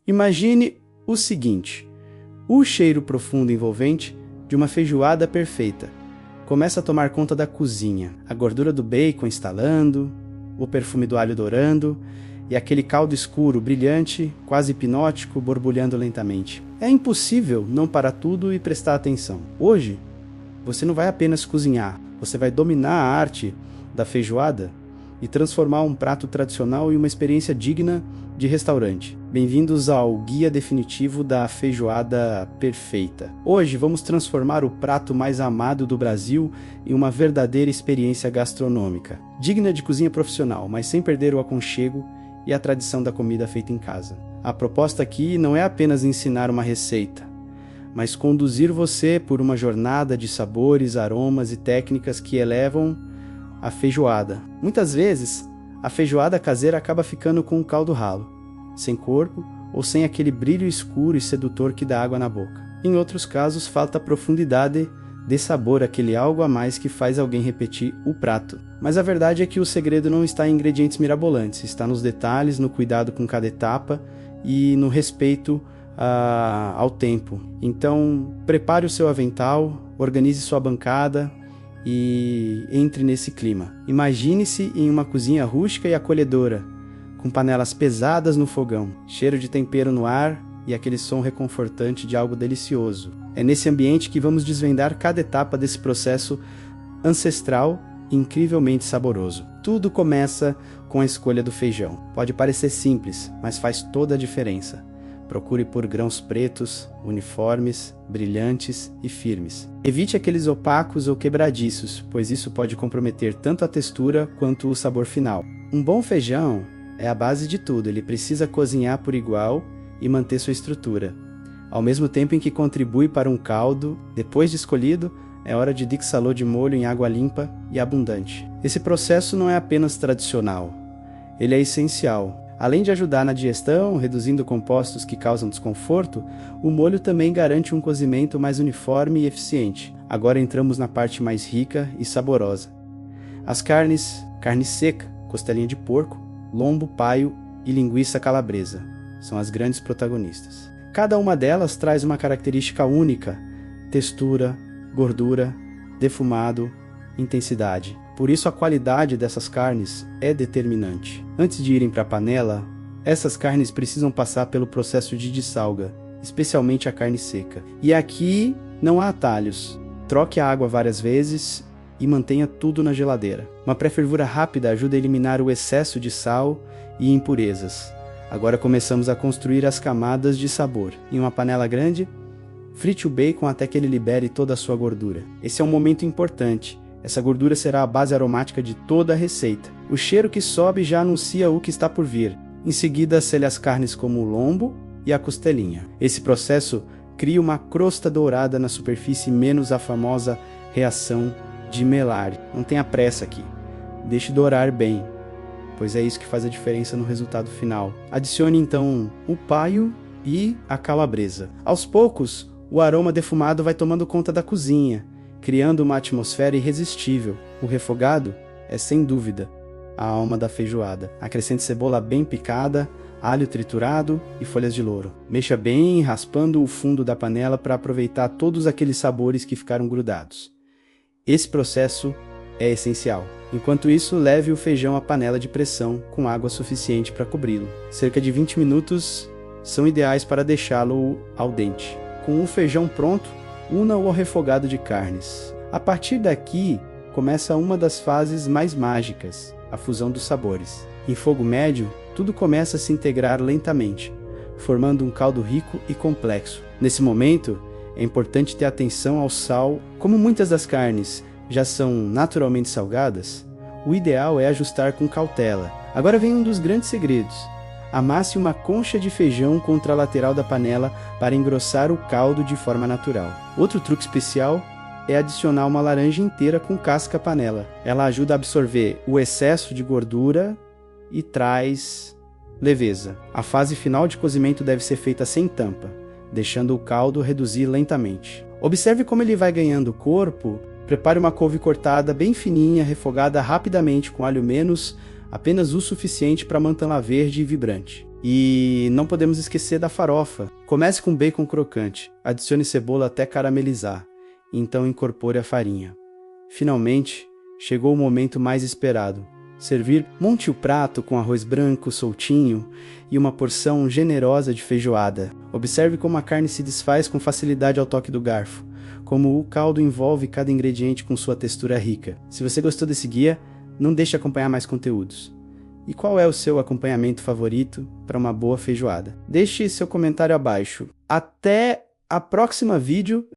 Imagine o seguinte: o cheiro profundo e envolvente de uma feijoada perfeita começa a tomar conta da cozinha, a gordura do bacon estalando, o perfume do alho dourando e aquele caldo escuro, brilhante, quase hipnótico, borbulhando lentamente. É impossível não parar tudo e prestar atenção. Hoje, você não vai apenas cozinhar, você vai dominar a arte da feijoada e transformar um prato tradicional em uma experiência digna de restaurante. Bem-vindos ao Guia Definitivo da Feijoada Perfeita. Hoje vamos transformar o prato mais amado do Brasil em uma verdadeira experiência gastronômica, digna de cozinha profissional, mas sem perder o aconchego e a tradição da comida feita em casa. A proposta aqui não é apenas ensinar uma receita, mas conduzir você por uma jornada de sabores, aromas e técnicas que elevam a feijoada. Muitas vezes, a feijoada caseira acaba ficando com um caldo ralo, sem corpo ou sem aquele brilho escuro e sedutor que dá água na boca. Em outros casos, falta profundidade de sabor, aquele algo a mais que faz alguém repetir o prato. Mas a verdade é que o segredo não está em ingredientes mirabolantes, está nos detalhes, no cuidado com cada etapa e no respeito ao tempo. Então, prepare o seu avental, organize sua bancada e entre nesse clima. Imagine-se em uma cozinha rústica e acolhedora, com panelas pesadas no fogão, cheiro de tempero no ar e aquele som reconfortante de algo delicioso. É nesse ambiente que vamos desvendar cada etapa desse processo ancestral e incrivelmente saboroso. Tudo começa com a escolha do feijão. Pode parecer simples, mas faz toda a diferença. Procure por grãos pretos, uniformes, brilhantes e firmes. Evite aqueles opacos ou quebradiços, pois isso pode comprometer tanto a textura quanto o sabor final. Um bom feijão é a base de tudo, ele precisa cozinhar por igual e manter sua estrutura. Ao mesmo tempo em que contribui para um caldo, depois de escolhido, é hora de dixalô de molho em água limpa e abundante. Esse processo não é apenas tradicional, ele é essencial. Além de ajudar na digestão, reduzindo compostos que causam desconforto, o molho também garante um cozimento mais uniforme e eficiente. Agora entramos na parte mais rica e saborosa. As carnes: carne seca, costelinha de porco, lombo, paio e linguiça calabresa são as grandes protagonistas. Cada uma delas traz uma característica única: textura, gordura, defumado, intensidade. Por isso a qualidade dessas carnes é determinante. Antes de irem para a panela, essas carnes precisam passar pelo processo de dessalga, especialmente a carne seca. E aqui não há atalhos. Troque a água várias vezes e mantenha tudo na geladeira. Uma pré-fervura rápida ajuda a eliminar o excesso de sal e impurezas. Agora começamos a construir as camadas de sabor. Em uma panela grande, frite o bacon até que ele libere toda a sua gordura. Esse é um momento importante. Essa gordura será a base aromática de toda a receita. O cheiro que sobe já anuncia o que está por vir. Em seguida, sele as carnes como o lombo e a costelinha. Esse processo cria uma crosta dourada na superfície, menos a famosa reação de Maillard. Não tenha pressa aqui. Deixe dourar bem, pois é isso que faz a diferença no resultado final. Adicione então o paio e a calabresa. Aos poucos, o aroma defumado vai tomando conta da cozinha, criando uma atmosfera irresistível. O refogado é, sem dúvida, a alma da feijoada. Acrescente cebola bem picada, alho triturado e folhas de louro. Mexa bem, raspando o fundo da panela para aproveitar todos aqueles sabores que ficaram grudados. Esse processo é essencial. Enquanto isso, leve o feijão à panela de pressão com água suficiente para cobri-lo. Cerca de 20 minutos são ideais para deixá-lo al dente. Com o feijão pronto, una-o ao refogado de carnes. A partir daqui, começa uma das fases mais mágicas, a fusão dos sabores. Em fogo médio, tudo começa a se integrar lentamente, formando um caldo rico e complexo. Nesse momento, é importante ter atenção ao sal. Como muitas das carnes já são naturalmente salgadas, o ideal é ajustar com cautela. Agora vem um dos grandes segredos. Amasse uma concha de feijão contra a lateral da panela para engrossar o caldo de forma natural. Outro truque especial é adicionar uma laranja inteira com casca à panela. Ela ajuda a absorver o excesso de gordura e traz leveza. A fase final de cozimento deve ser feita sem tampa, deixando o caldo reduzir lentamente. Observe como ele vai ganhando corpo. Prepare uma couve cortada bem fininha, refogada rapidamente com alho menos, apenas o suficiente para mantê-la verde e vibrante. E não podemos esquecer da farofa. Comece com bacon crocante, adicione cebola até caramelizar, e então incorpore a farinha. Finalmente, chegou o momento mais esperado. Servir, monte o prato com arroz branco soltinho e uma porção generosa de feijoada. Observe como a carne se desfaz com facilidade ao toque do garfo, como o caldo envolve cada ingrediente com sua textura rica. Se você gostou desse guia, não deixe de acompanhar mais conteúdos. E qual é o seu acompanhamento favorito para uma boa feijoada? Deixe seu comentário abaixo. Até a próxima vídeo.